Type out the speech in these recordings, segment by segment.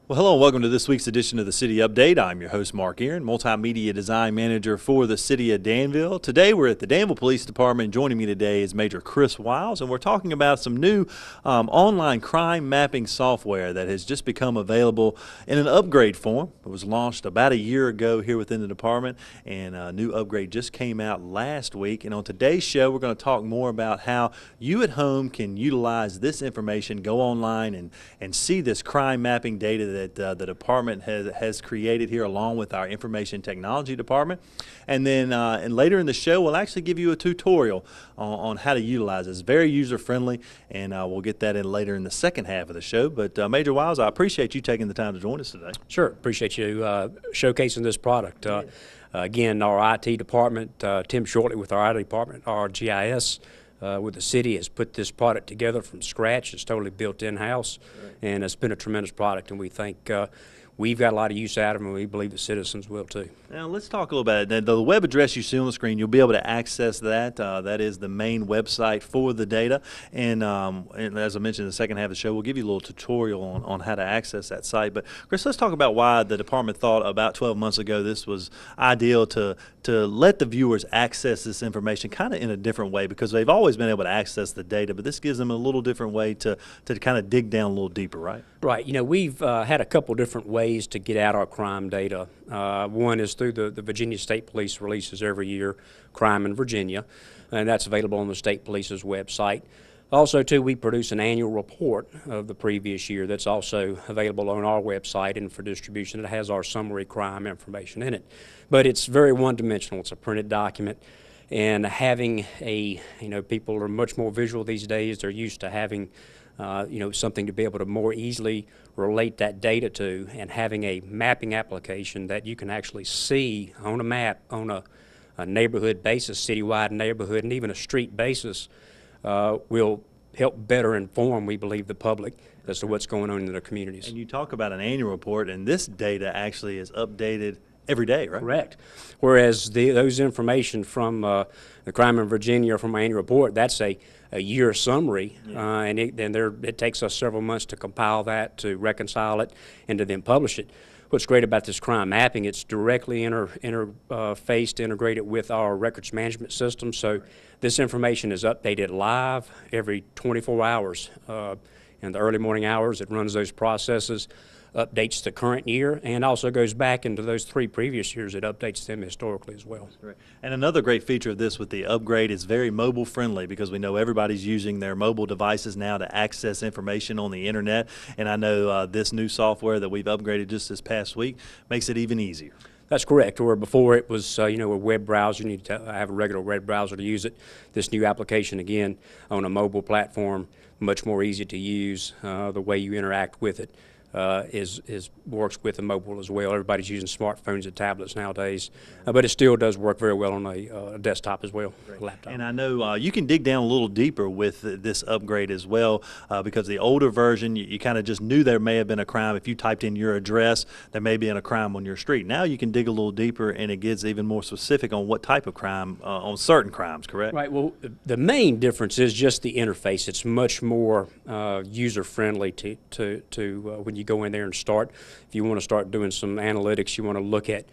Well, hello and welcome to this week's edition of the City Update. I'm your host, Mark Aaron, Multimedia Design Manager for the City of Danville. Today we're at the Danville Police Department. Joining me today is Major Chris Wiles, and we're talking about some new online crime mapping software that has just become available in an upgrade form. It was launched about a year ago here within the department, and a new upgrade just came out last week. And on today's show, we're going to talk more about how you at home can utilize this information, go online and see this crime mapping data that the department has created here along with our information technology department. And then and later in the show we'll actually give you a tutorial on how to utilize it. It's very user friendly, and we'll get that in later in the second half of the show. But Major Wiles, I appreciate you taking the time to join us today. Sure, appreciate you showcasing this product. Again, our IT department, Tim Shortley with our IT department, our GIS with the city has put this product together from scratch. It's totally built in-house, and it's been a tremendous product, and we think we've got a lot of use out of it, and we believe the citizens will too. Now let's talk a little about it. The web address you see on the screen, you'll be able to access that. That is the main website for the data, and as I mentioned in the second half of the show, we'll give you a little tutorial on how to access that site. But Chris, let's talk about why the department thought about 12 months ago this was ideal to let the viewers access this information kind of in a different way, because they've always been able to access the data, but this gives them a little different way to kind of dig down a little deeper, right? Right. You know, we've had a couple different ways to get out our crime data. One is through the Virginia State Police releases every year, Crime in Virginia, and that's available on the State Police's website. Also, too, we produce an annual report of the previous year that's also available on our website and for distribution. It has our summary crime information in it. But it's very one-dimensional. It's a printed document. And having people are much more visual these days. They're used to having something to be able to more easily relate that data to, and having a mapping application that you can actually see on a map on a neighborhood basis, citywide neighborhood, and even a street basis will help better inform, we believe, the public as to what's going on in their communities. And you talk about an annual report, and this data actually is updated every day, right? Correct. Whereas those information from the Crime in Virginia from my annual report, that's a year summary, and it takes us several months to compile that, to reconcile it, and to then publish it. What's great about this crime mapping, it's directly interfaced, integrated with our records management system, so this information is updated live every 24 hours. In the early morning hours, it runs those processes, updates the current year, and also goes back into those 3 previous years. It updates them historically as well. Right. And another great feature of this with the upgrade is very mobile friendly, because we know everybody's using their mobile devices now to access information on the internet, and I know this new software that we've upgraded just this past week makes it even easier. That's correct. Where before it was, a web browser, you need to have a regular web browser to use it. This new application, again, on a mobile platform, much more easy to use. The way you interact with it works with the mobile as well. Everybody's using smartphones and tablets nowadays, but it still does work very well on a desktop as well, a laptop. And I know you can dig down a little deeper with this upgrade as well, because the older version, you kind of just knew there may have been a crime. If you typed in your address, there may be a crime on your street. Now you can dig a little deeper, and it gets even more specific on what type of crime, on certain crimes, correct? Right. Well, the main difference is just the interface. It's much more user-friendly to when you go in there and start. If you want to start doing some analytics, you want to look at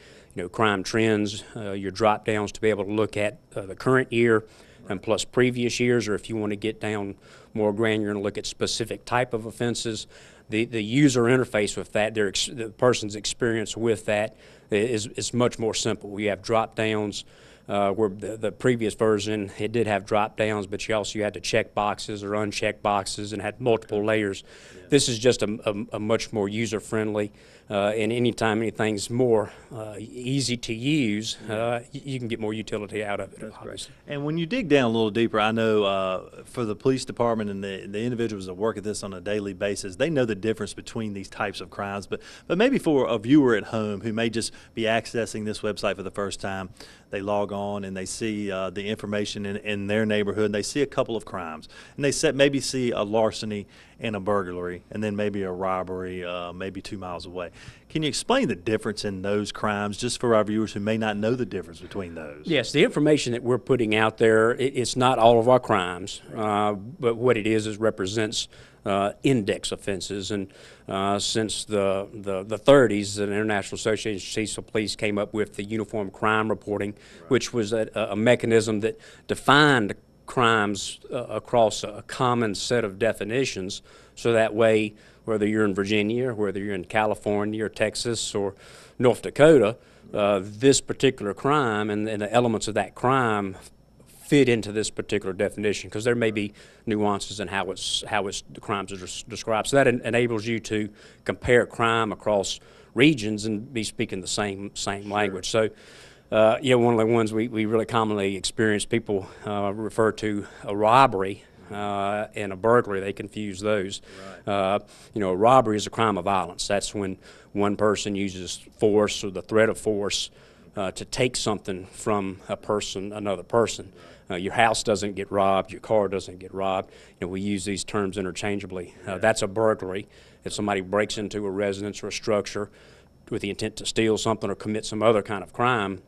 crime trends, your drop downs to be able to look at the current year and plus previous years, or if you want to get down more granular and look at specific type of offenses, the user interface with that, the person's experience with that is much more simple. We have drop downs. Where the previous version, it did have drop downs, but you had to check boxes or uncheck boxes and had multiple layers. Yeah. This is just a much more user friendly, and anytime anything's more easy to use, you can get more utility out of it. That's great. And when you dig down a little deeper, I know for the police department and the individuals that work at this on a daily basis, they know the difference between these types of crimes, but maybe for a viewer at home who may just be accessing this website for the first time, they log on and they see the information in their neighborhood, and they see a couple of crimes, and they maybe see a larceny and a burglary, and then maybe a robbery maybe 2 miles away. Can you explain the difference in those crimes, just for our viewers who may not know the difference between those? Yes, the information that we're putting out there, it's not all of our crimes, but what it is represents index offenses. And since the 30s, the International Association of Chiefs of Police came up with the Uniform Crime Reporting, which was a mechanism that defined crimes across a common set of definitions, so that way, whether you're in Virginia, or whether you're in California or Texas or North Dakota, this particular crime and the elements of that crime fit into this particular definition, because there may be nuances in how the crimes are described. So that enables you to compare crime across regions and be speaking the same language. So, one of the ones we really commonly experience, people refer to a robbery and a burglary. They confuse those. Right. A robbery is a crime of violence. That's when one person uses force or the threat of force to take something from another person. Your house doesn't get robbed, your car doesn't get robbed. We use these terms interchangeably. That's a burglary. If somebody breaks into a residence or a structure with the intent to steal something or commit some other kind of crime,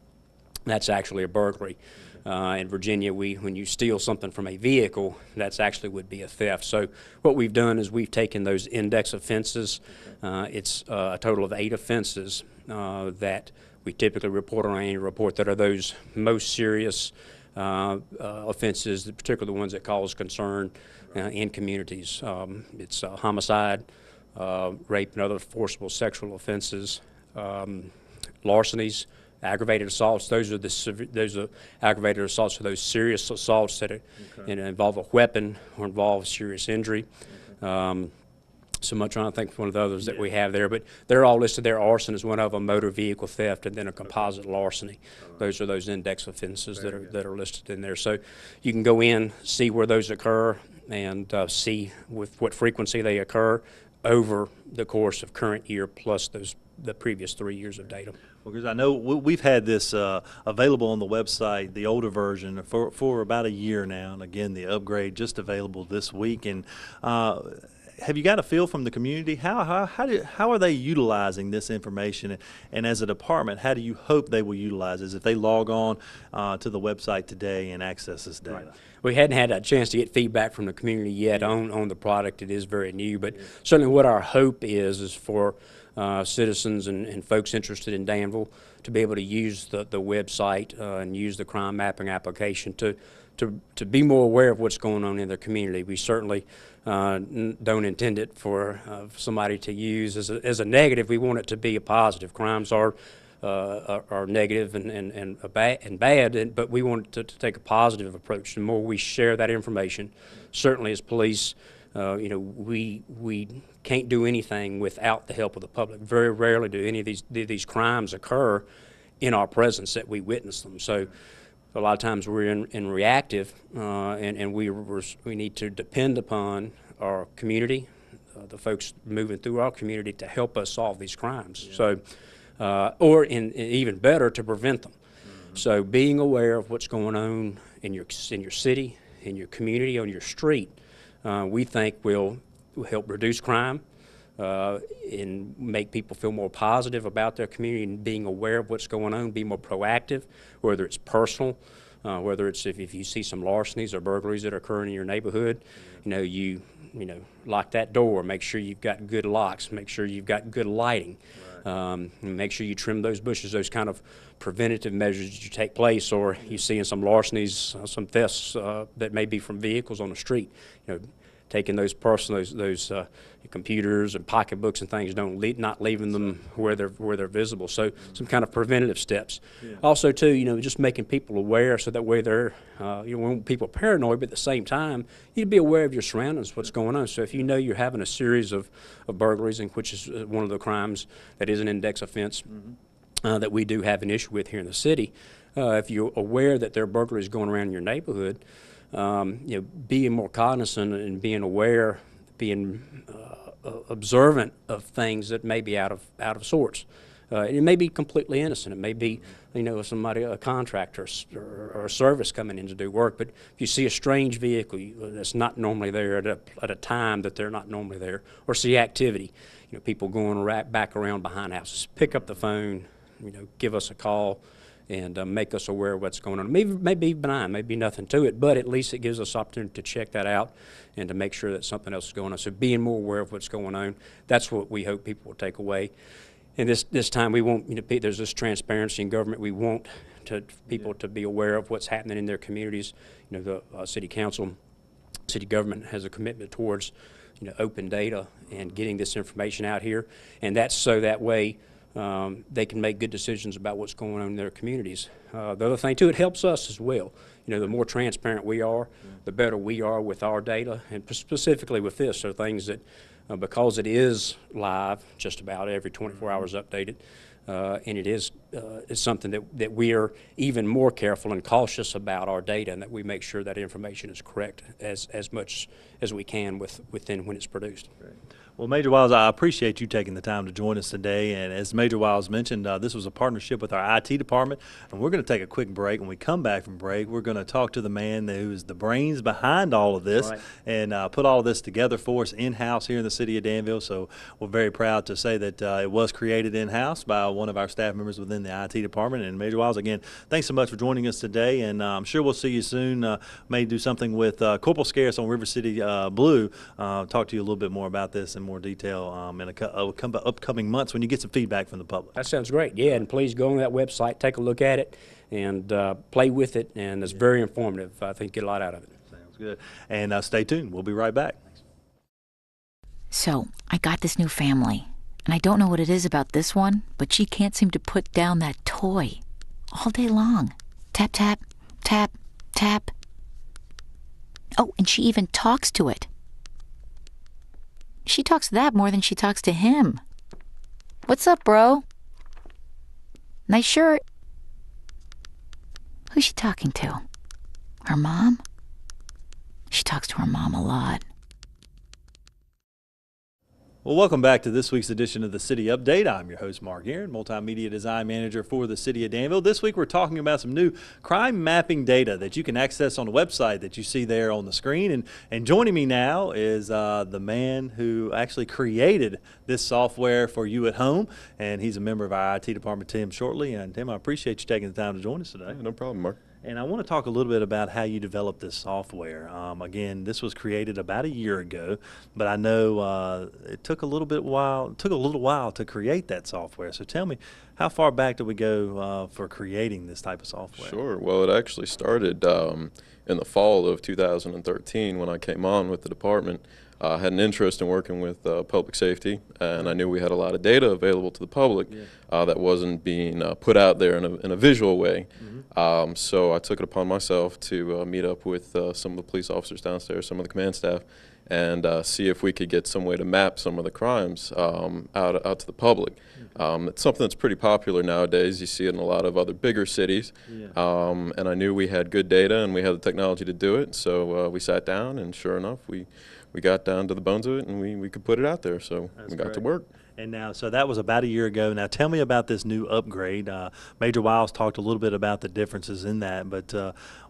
that's actually a burglary. In Virginia, when you steal something from a vehicle, that's actually would be a theft. So what we've done is we've taken those index offenses. It's a total of 8 offenses that we typically report on our annual report that are those most serious offenses, particularly the ones that cause concern in communities. It's homicide, rape and other forcible sexual offenses, larcenies, aggravated assaults. Those are aggravated assaults, are those serious assaults that involve a weapon or involve serious injury. So much trying to think of one of the others that we have there, but they're all listed there. Arson is one of them, motor vehicle theft, and then a composite larceny. Those are those index offenses that are listed in there. So you can go in, see where those occur, and see with what frequency they occur over the course of current year plus the previous 3 years of data. Well, because I know we've had this available on the website, the older version, for about a year now, and again, the upgrade just available this week. And have you got a feel from the community? How are they utilizing this information? And as a department, how do you hope they will utilize this if they log on to the website today and access this data? Right. We hadn't had a chance to get feedback from the community yet on the product. It is very new, but certainly what our hope is for citizens and folks interested in Danville to be able to use the website and use the crime mapping application to be more aware of what's going on in their community. We certainly don't intend it for somebody to use as a negative. We want it to be a positive. Crimes are negative and bad, but we want to take a positive approach. The more we share that information, certainly as police, we can't do anything without the help of the public. Very rarely do any of these crimes occur in our presence that we witness them. So a lot of times we're in reactive, and we need to depend upon our community, the folks moving through our community to help us solve these crimes. So, or even better, to prevent them. So being aware of what's going on in your city, in your community, on your street, we think will help reduce crime and make people feel more positive about their community and being aware of what's going on, be more proactive, whether it's personal, whether it's if you see some larcenies or burglaries that are occurring in your neighborhood, you lock that door, make sure you've got good locks, make sure you've got good lighting. Make sure you trim those bushes, those kind of preventative measures that you take place, or you see in some larcenies, some thefts that may be from vehicles on the street. Taking those computers and pocketbooks and things, not leaving them where they're visible. So some kind of preventative steps. Yeah. Also, too, just making people aware so that way they're, when people are paranoid, but at the same time, you need to be aware of your surroundings, what's going on. So if you know you're having a series of burglaries, which is one of the crimes that is an index offense that we do have an issue with here in the city, if you're aware that there are burglaries going around in your neighborhood, being more cognizant and being aware, being observant of things that may be out of sorts. It may be completely innocent. It may be, somebody, a contractor or a service coming in to do work. But if you see a strange vehicle that's not normally there at a time that they're not normally there, or see activity, people going back around behind houses, pick up the phone, give us a call, and make us aware of what's going on. Maybe benign, maybe nothing to it, but at least it gives us opportunity to check that out and to make sure that something else is going on. So being more aware of what's going on, that's what we hope people will take away. And this time we want, there's this transparency in government. We want people to be aware of what's happening in their communities. The city council, city government has a commitment towards, open data and getting this information out here, and that's so that way they can make good decisions about what's going on in their communities. The other thing too, it helps us as well. The more transparent we are, the better we are with our data, and specifically with this. So things that, because it is live, just about every 24 hours updated, and it's something that we are even more careful and cautious about our data, and that we make sure that information is correct as much as we can within when it's produced. Right. Well, Major Wiles, I appreciate you taking the time to join us today. And as Major Wiles mentioned, this was a partnership with our IT department. And we're going to take a quick break. When we come back from break, we're going to talk to the man who's the brains behind all of this, right, and put all of this together for us in-house here in the city of Danville. So we're very proud to say that it was created in-house by one of our staff members within the IT department. And Major Wiles, again, thanks so much for joining us today. And I'm sure we'll see you soon. May do something with Corporal Scarce on River City Blue. Talk to you a little bit more about this in more detail in upcoming months when you get some feedback from the public. That sounds great. Yeah, and please go on that website, take a look at it, and play with it. And it's very informative. I think you get a lot out of it. Sounds good. And stay tuned. We'll be right back. So I got this new family, and I don't know what it is about this one, but she can't seem to put down that toy all day long. Tap, tap, tap, tap. Oh, and she even talks to it. She talks to that more than she talks to him. What's up, bro? Nice shirt. Who's she talking to? Her mom? She talks to her mom a lot. Well, welcome back to this week's edition of the City Update. I'm your host, Mark Aaron, Multimedia Design Manager for the City of Danville. This week we're talking about some new crime mapping data that you can access on the website that you see there on the screen. And joining me now is the man who actually created this software for you at home, and he's a member of our IT department, Tim Shortley. And Tim, I appreciate you taking the time to join us today. Yeah, no problem, Mark. And I want to talk a little bit about how you developed this software. Again, this was created about a year ago, but I know it took a little while to create that software. So tell me, how far back did we go for creating this type of software? Sure. Well, it actually started in the fall of 2013 when I came on with the department. I had an interest in working with public safety, and I knew we had a lot of data available to the public that wasn't being put out there in a visual way. Mm-hmm. So I took it upon myself to meet up with some of the police officers downstairs, some of the command staff, and see if we could get some way to map some of the crimes out to the public. It's something that's pretty popular nowadays. You see it in a lot of other bigger cities. And I knew we had good data and we had the technology to do it, so we sat down, and sure enough, we got down to the bones of it, and we could put it out there, so we got to work. And now, so that was about a year ago. Now, tell me about this new upgrade. Major Wiles talked a little bit about the differences in that, but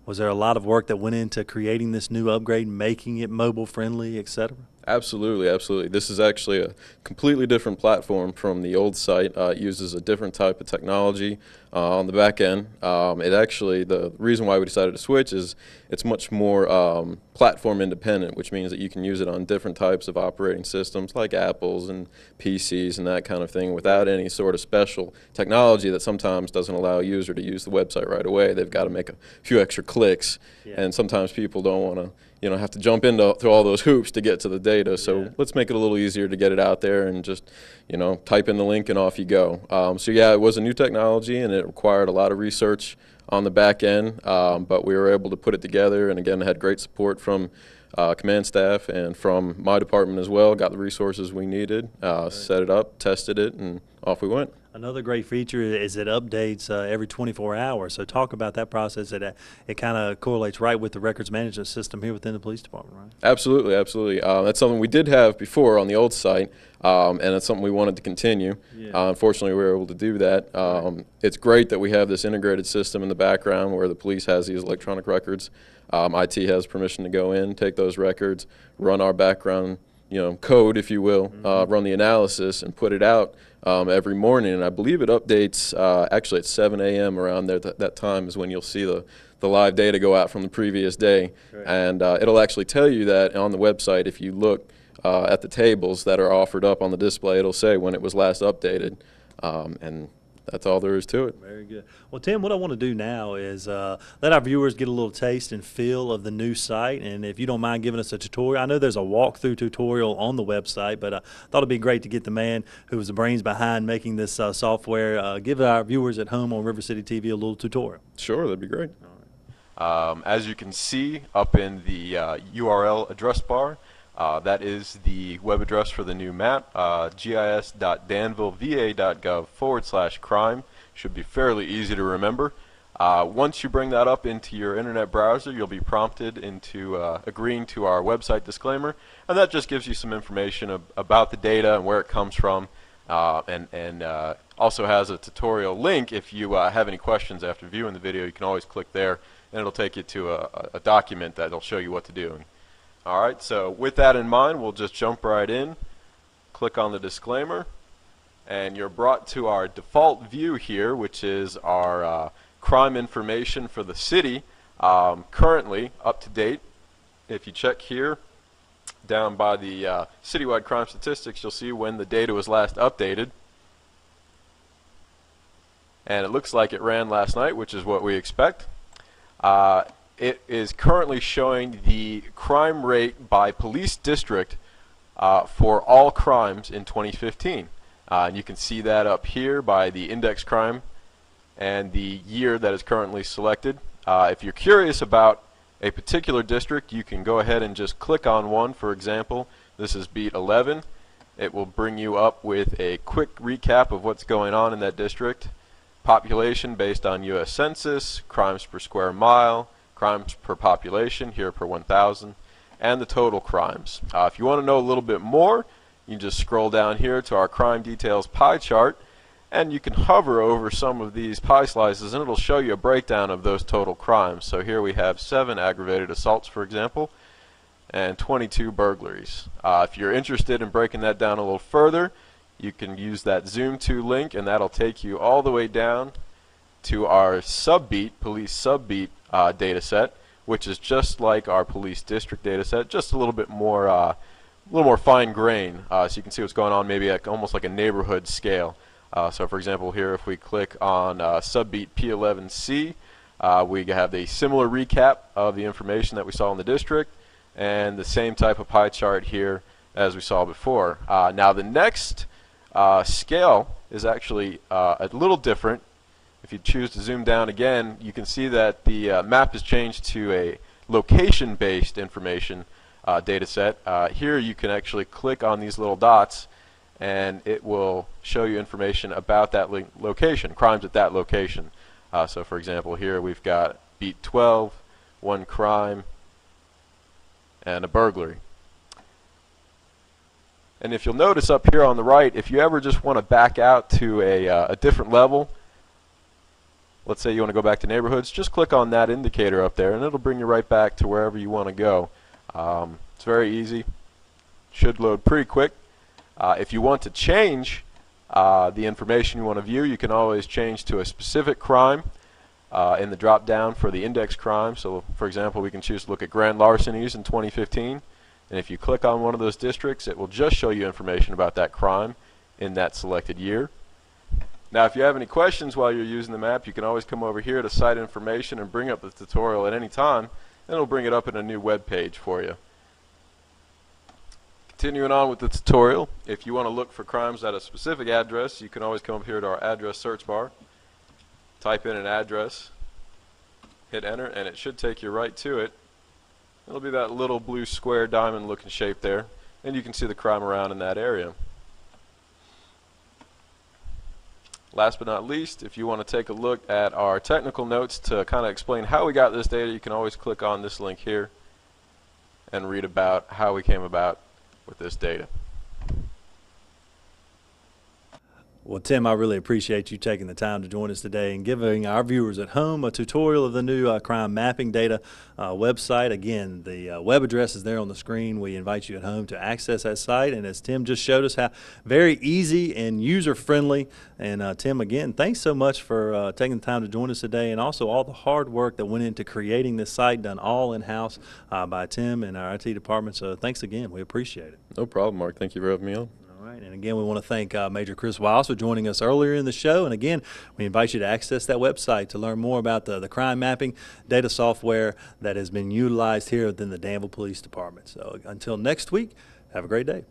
was there a lot of work that went into creating this new upgrade, making it mobile friendly, et cetera? Absolutely, absolutely. This is actually a completely different platform from the old site. It uses a different type of technology on the back end. It actually, the reason why we decided to switch is it's much more platform independent, which means that you can use it on different types of operating systems like Apples and PCs and that kind of thing without any sort of special technology that sometimes doesn't allow a user to use the website right away. They've got to make a few extra clicks, and sometimes people don't want to have to jump through all those hoops to get to the data. So let's make it a little easier to get it out there and just, type in the link and off you go. So yeah, it was a new technology and it required a lot of research on the back end, but we were able to put it together, and again, had great support from command staff and from my department as well. Got the resources we needed, set it up, tested it, and off we went. Another great feature is it updates every 24 hours. So talk about that process. It kind of correlates right with the records management system here within the police department, right? Absolutely, absolutely. That's something we did have before on the old site, and it's something we wanted to continue. Unfortunately, we were able to do that. It's great that we have this integrated system in the background where the police has these electronic records. IT has permission to go in, take those records, run our background code, if you will, run the analysis and put it out every morning. And I believe it updates actually at 7 a.m. around there. That time is when you'll see the live data go out from the previous day. Right. And it'll actually tell you that on the website. If you look at the tables that are offered up on the display, it'll say when it was last updated. And that's all there is to it. Very good. Well, Tim, what I want to do now is let our viewers get a little taste and feel of the new site. And if you don't mind giving us a tutorial, I know there's a walkthrough tutorial on the website, but I thought it'd be great to get the man who was the brains behind making this software give our viewers at home on River City TV a little tutorial. Sure, that'd be great. As you can see up in the URL address bar, that is the web address for the new map, gis.danvilleva.gov/crime. Should be fairly easy to remember. Once you bring that up into your internet browser, you'll be prompted into agreeing to our website disclaimer, and that just gives you some information about the data and where it comes from, and also has a tutorial link. If you have any questions after viewing the video, you can always click there, and it'll take you to a document that'll show you what to do. Alright, so with that in mind, we'll just jump right in, click on the disclaimer, and you're brought to our default view here, which is our crime information for the city, currently up to date. If you check here, down by the citywide crime statistics, you'll see when the data was last updated. And it looks like it ran last night, which is what we expect. It is currently showing the crime rate by police district for all crimes in 2015. And you can see that up here by the index crime and the year that is currently selected. If you're curious about a particular district, you can go ahead and just click on one. For example, this is beat 11. It will bring you up with a quick recap of what's going on in that district. Population based on U.S. Census, crimes per square mile, crimes per population, here per 1,000, and the total crimes. If you want to know a little bit more, you can just scroll down here to our crime details pie chart, and you can hover over some of these pie slices and it'll show you a breakdown of those total crimes. So here we have 7 aggravated assaults, for example, and 22 burglaries. If you're interested in breaking that down a little further, you can use that Zoom to link, and that'll take you all the way down to our police sub-beat data set, which is just like our police district data set, just a little bit more fine grain, so you can see what's going on maybe at almost like a neighborhood scale. So for example here, if we click on sub-beat P11C, we have a similar recap of the information that we saw in the district, and the same type of pie chart here as we saw before. Now the next scale is actually a little different. If you choose to zoom down again, you can see that the map has changed to a location-based information data set. Here you can actually click on these little dots and it will show you information about that location, crimes at that location. So for example here we've got beat 12, 1 crime, and a burglary. And if you'll notice up here on the right, if you ever just want to back out to a different level, let's say you want to go back to neighborhoods, just click on that indicator up there and it'll bring you right back to wherever you want to go. It's very easy, should load pretty quick. If you want to change the information you want to view, you can always change to a specific crime in the drop down for the index crime. So for example, we can choose to look at grand larcenies in 2015, and if you click on one of those districts, it will just show you information about that crime in that selected year. Now if you have any questions while you're using the map, you can always come over here to site information and bring up the tutorial at any time, and it'll bring it up in a new web page for you. Continuing on with the tutorial, if you want to look for crimes at a specific address, you can always come up here to our address search bar, type in an address, hit enter, and it should take you right to it. It'll be that little blue square diamond looking shape there, and you can see the crime around in that area. Last but not least, if you want to take a look at our technical notes to kind of explain how we got this data, you can always click on this link here and read about how we came about with this data. Well, Tim, I really appreciate you taking the time to join us today and giving our viewers at home a tutorial of the new crime mapping data website. Again, the web address is there on the screen. We invite you at home to access that site. And as Tim just showed us, how very easy and user-friendly. And Tim, again, thanks so much for taking the time to join us today, and also all the hard work that went into creating this site, done all in-house by Tim and our IT department. So thanks again. We appreciate it. No problem, Mark. Thank you for having me on. All right, and again, we want to thank Major Chris Wiles for joining us earlier in the show. And again, we invite you to access that website to learn more about the crime mapping data software that has been utilized here within the Danville Police Department. So until next week, have a great day.